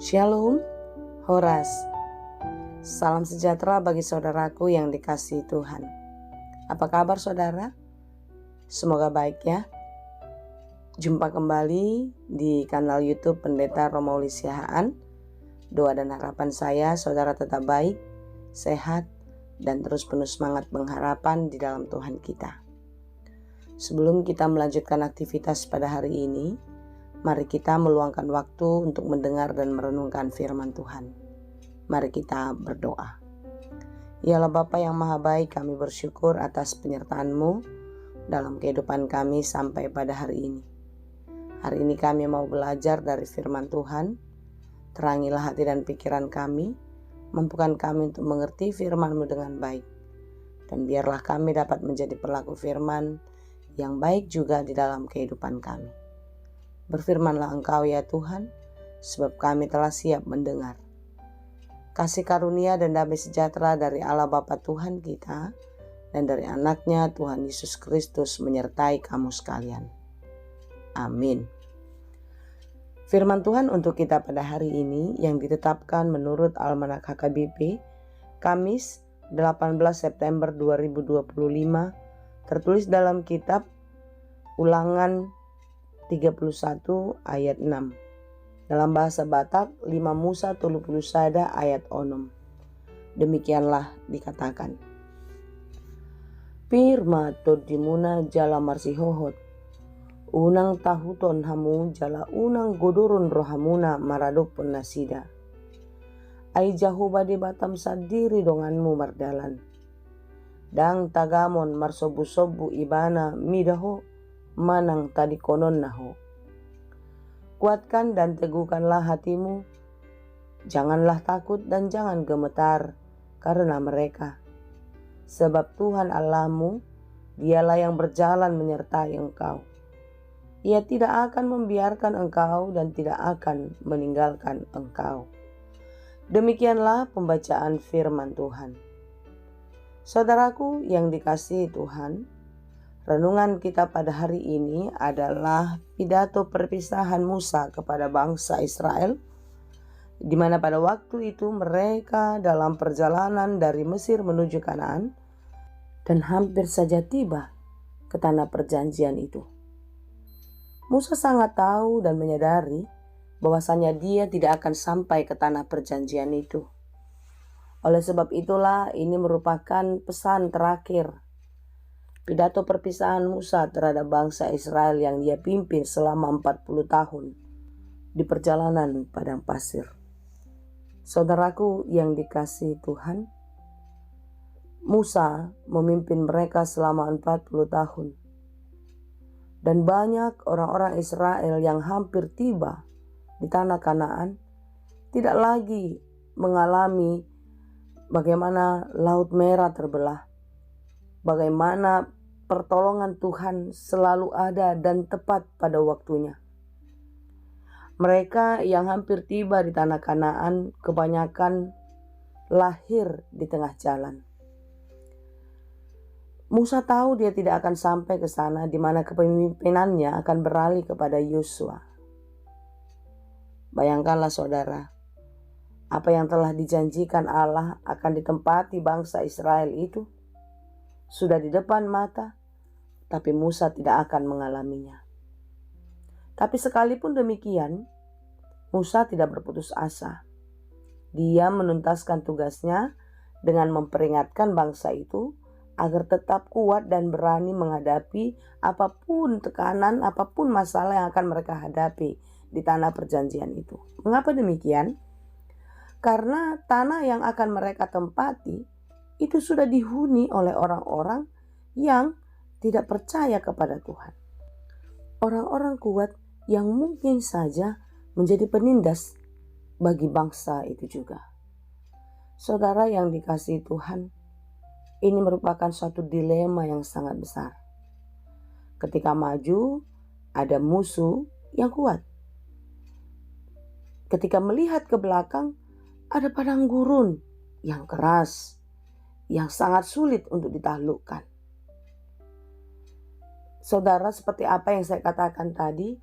Shalom, Horas. Salam sejahtera bagi saudaraku yang dikasihi Tuhan. Apa kabar saudara? Semoga baik ya. Jumpa kembali di kanal YouTube Pendeta Romauli Siahaan. Doa dan harapan saya saudara tetap baik, sehat, dan terus penuh semangat pengharapan di dalam Tuhan kita. Sebelum kita melanjutkan aktivitas pada hari ini, mari kita meluangkan waktu untuk mendengar dan merenungkan firman Tuhan. Mari kita berdoa. Ya Allah Bapa yang Maha Baik, kami bersyukur atas penyertaan-Mu dalam kehidupan kami sampai pada hari ini. Hari ini kami mau belajar dari firman Tuhan. Terangilah hati dan pikiran kami, mampukan kami untuk mengerti firman-Mu dengan baik. Dan biarlah kami dapat menjadi pelaku firman yang baik juga di dalam kehidupan kami. Berfirmanlah Engkau ya Tuhan, sebab kami telah siap mendengar. Kasih karunia dan damai sejahtera dari Allah Bapa Tuhan kita dan dari anaknya Tuhan Yesus Kristus menyertai kamu sekalian. Amin. Firman Tuhan untuk kita pada hari ini yang ditetapkan menurut Almanak HKBP, Kamis 18 September 2025, tertulis dalam kitab Ulangan 31 ayat 6. Dalam bahasa Batak 5 Musa 30 sada ayat 6. Demikianlah dikatakan. Pirma todimuna jala marsihohot. Unang tahuton hamu jala unang godurun rohamuna maradok pun nasida. Ai jahuba di batam sadiri donganmu mardalan. Dang tagamon marsobu-sobu ibana midaho manang tadi konon naho. Kuatkan dan teguhkanlah hatimu, janganlah takut dan jangan gemetar karena mereka. Sebab Tuhan Allahmu, dialah yang berjalan menyertai engkau. Ia tidak akan membiarkan engkau dan tidak akan meninggalkan engkau. Demikianlah pembacaan firman Tuhan. Saudaraku yang dikasihi Tuhan, renungan kita pada hari ini adalah pidato perpisahan Musa kepada bangsa Israel, di mana pada waktu itu mereka dalam perjalanan dari Mesir menuju Kanaan dan hampir saja tiba ke tanah perjanjian itu. Musa sangat tahu dan menyadari bahwasanya dia tidak akan sampai ke tanah perjanjian itu. Oleh sebab itulah ini merupakan pesan terakhir pidato perpisahan Musa terhadap bangsa Israel yang dia pimpin selama 40 tahun di perjalanan padang pasir. Saudaraku yang dikasihi Tuhan, Musa memimpin mereka selama 40 tahun. Dan banyak orang-orang Israel yang hampir tiba di tanah Kanaan tidak lagi mengalami bagaimana Laut Merah terbelah, bagaimana pertolongan Tuhan selalu ada dan tepat pada waktunya. Mereka yang hampir tiba di tanah Kanaan kebanyakan lahir di tengah jalan. Musa tahu dia tidak akan sampai ke sana di mana kepemimpinannya akan beralih kepada Yosua. Bayangkanlah saudara, apa yang telah dijanjikan Allah akan ditempati bangsa Israel itu sudah di depan mata, tapi Musa tidak akan mengalaminya. Tapi sekalipun demikian, Musa tidak berputus asa. Dia menuntaskan tugasnya dengan memperingatkan bangsa itu agar tetap kuat dan berani menghadapi apapun tekanan, apapun masalah yang akan mereka hadapi di tanah perjanjian itu. Mengapa demikian? Karena tanah yang akan mereka tempati itu sudah dihuni oleh orang-orang yang tidak percaya kepada Tuhan. Orang-orang kuat yang mungkin saja menjadi penindas bagi bangsa itu juga. Saudara yang dikasihi Tuhan, ini merupakan suatu dilema yang sangat besar. Ketika maju, ada musuh yang kuat. Ketika melihat ke belakang, ada padang gurun yang keras, yang sangat sulit untuk ditaklukkan. Saudara, seperti apa yang saya katakan tadi,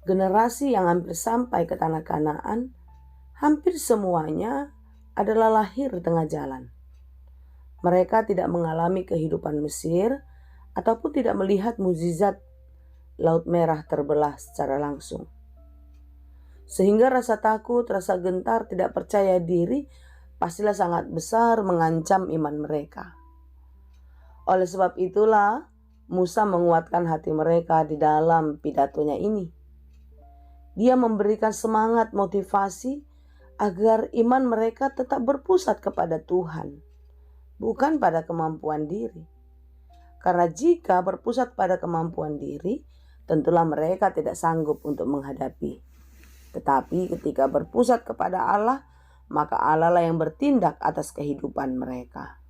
generasi yang hampir sampai ke tanah Kanaan hampir semuanya adalah lahir di tengah jalan. Mereka tidak mengalami kehidupan Mesir ataupun tidak melihat mukjizat Laut Merah terbelah secara langsung. Sehingga rasa takut, rasa gentar, tidak percaya diri pastilah sangat besar mengancam iman mereka. Oleh sebab itulah Musa menguatkan hati mereka di dalam pidatonya ini. Dia memberikan semangat motivasi agar iman mereka tetap berpusat kepada Tuhan, bukan pada kemampuan diri. Karena jika berpusat pada kemampuan diri, tentulah mereka tidak sanggup untuk menghadapi. Tetapi ketika berpusat kepada Allah, maka Allah lah yang bertindak atas kehidupan mereka.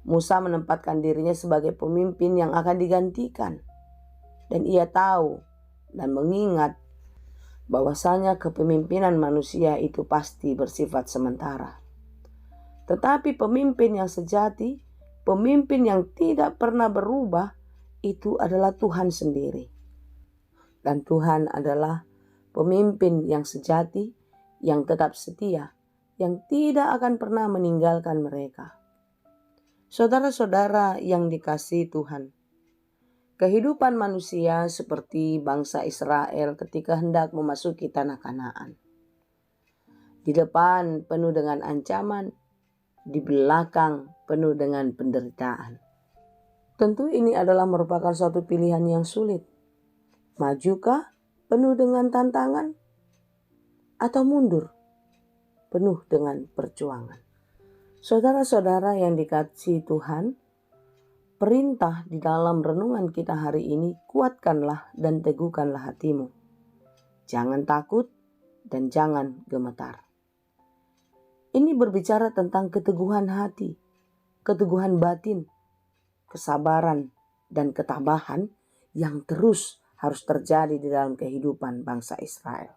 Musa menempatkan dirinya sebagai pemimpin yang akan digantikan. Dan ia tahu dan mengingat bahwasanya kepemimpinan manusia itu pasti bersifat sementara. Tetapi pemimpin yang sejati, pemimpin yang tidak pernah berubah, itu adalah Tuhan sendiri. Dan Tuhan adalah pemimpin yang sejati, yang tetap setia, yang tidak akan pernah meninggalkan mereka. Saudara-saudara yang dikasihi Tuhan, kehidupan manusia seperti bangsa Israel ketika hendak memasuki tanah Kanaan. Di depan penuh dengan ancaman, di belakang penuh dengan penderitaan. Tentu ini adalah merupakan suatu pilihan yang sulit. Majukah penuh dengan tantangan atau mundur penuh dengan perjuangan? Saudara-saudara yang dikasihi Tuhan, perintah di dalam renungan kita hari ini, kuatkanlah dan teguhkanlah hatimu. Jangan takut dan jangan gemetar. Ini berbicara tentang keteguhan hati, keteguhan batin, kesabaran dan ketabahan yang terus harus terjadi di dalam kehidupan bangsa Israel.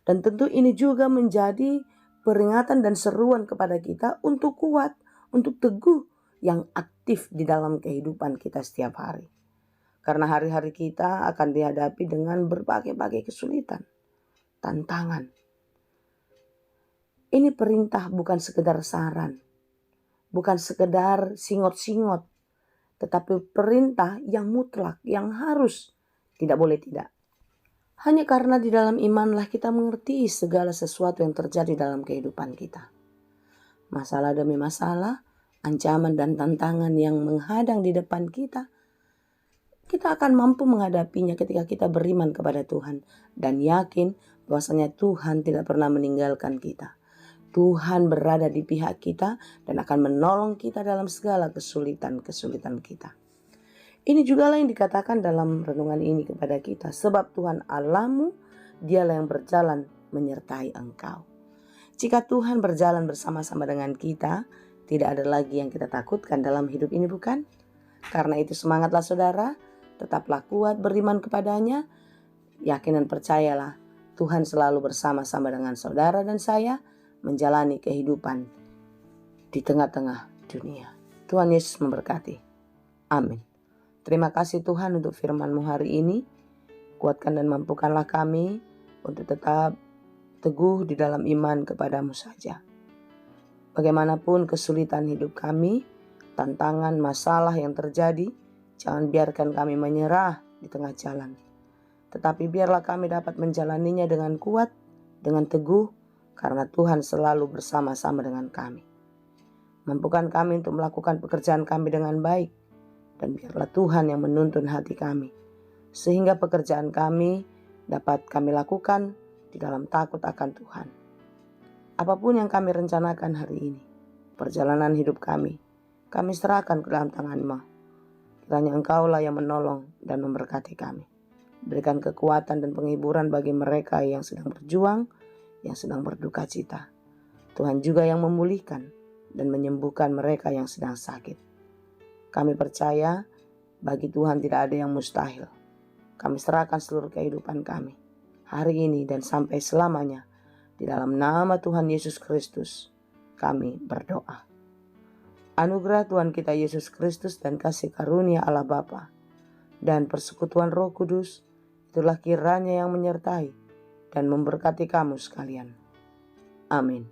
Dan tentu ini juga menjadi peringatan dan seruan kepada kita untuk kuat, untuk teguh yang aktif di dalam kehidupan kita setiap hari. Karena hari-hari kita akan dihadapi dengan berbagai-bagai kesulitan, tantangan. Ini perintah bukan sekedar saran, bukan sekedar singot-singot, tetapi perintah yang mutlak, yang harus, tidak boleh tidak. Hanya karena di dalam imanlah kita mengerti segala sesuatu yang terjadi dalam kehidupan kita. Masalah demi masalah, ancaman dan tantangan yang menghadang di depan kita, kita akan mampu menghadapinya ketika kita beriman kepada Tuhan dan yakin bahwasanya Tuhan tidak pernah meninggalkan kita. Tuhan berada di pihak kita dan akan menolong kita dalam segala kesulitan-kesulitan kita. Ini juga lah yang dikatakan dalam renungan ini kepada kita. Sebab Tuhan Allahmu, dialah yang berjalan menyertai engkau. Jika Tuhan berjalan bersama-sama dengan kita, tidak ada lagi yang kita takutkan dalam hidup ini, bukan? Karena itu semangatlah saudara, tetaplah kuat beriman kepadanya. Yakin dan percayalah, Tuhan selalu bersama-sama dengan saudara dan saya menjalani kehidupan di tengah-tengah dunia. Tuhan Yesus memberkati. Amin. Terima kasih Tuhan untuk firman-Mu hari ini. Kuatkan dan mampukanlah kami untuk tetap teguh di dalam iman kepadamu saja. Bagaimanapun kesulitan hidup kami, tantangan, masalah yang terjadi, jangan biarkan kami menyerah di tengah jalan. Tetapi biarlah kami dapat menjalaninya dengan kuat, dengan teguh, karena Tuhan selalu bersama-sama dengan kami. Mampukan kami untuk melakukan pekerjaan kami dengan baik, dan biarlah Tuhan yang menuntun hati kami, sehingga pekerjaan kami dapat kami lakukan di dalam takut akan Tuhan. Apapun yang kami rencanakan hari ini, perjalanan hidup kami serahkan ke dalam tangan-Mu. Kiranya Engkaulah yang menolong dan memberkati kami. Berikan kekuatan dan penghiburan bagi mereka yang sedang berjuang, yang sedang berduka cita. Tuhan juga yang memulihkan dan menyembuhkan mereka yang sedang sakit. Kami percaya bagi Tuhan tidak ada yang mustahil. Kami serahkan seluruh kehidupan kami hari ini dan sampai selamanya. Di dalam nama Tuhan Yesus Kristus kami berdoa. Anugerah Tuhan kita Yesus Kristus dan kasih karunia Allah Bapa dan persekutuan Roh Kudus itulah kiranya yang menyertai dan memberkati kamu sekalian. Amin.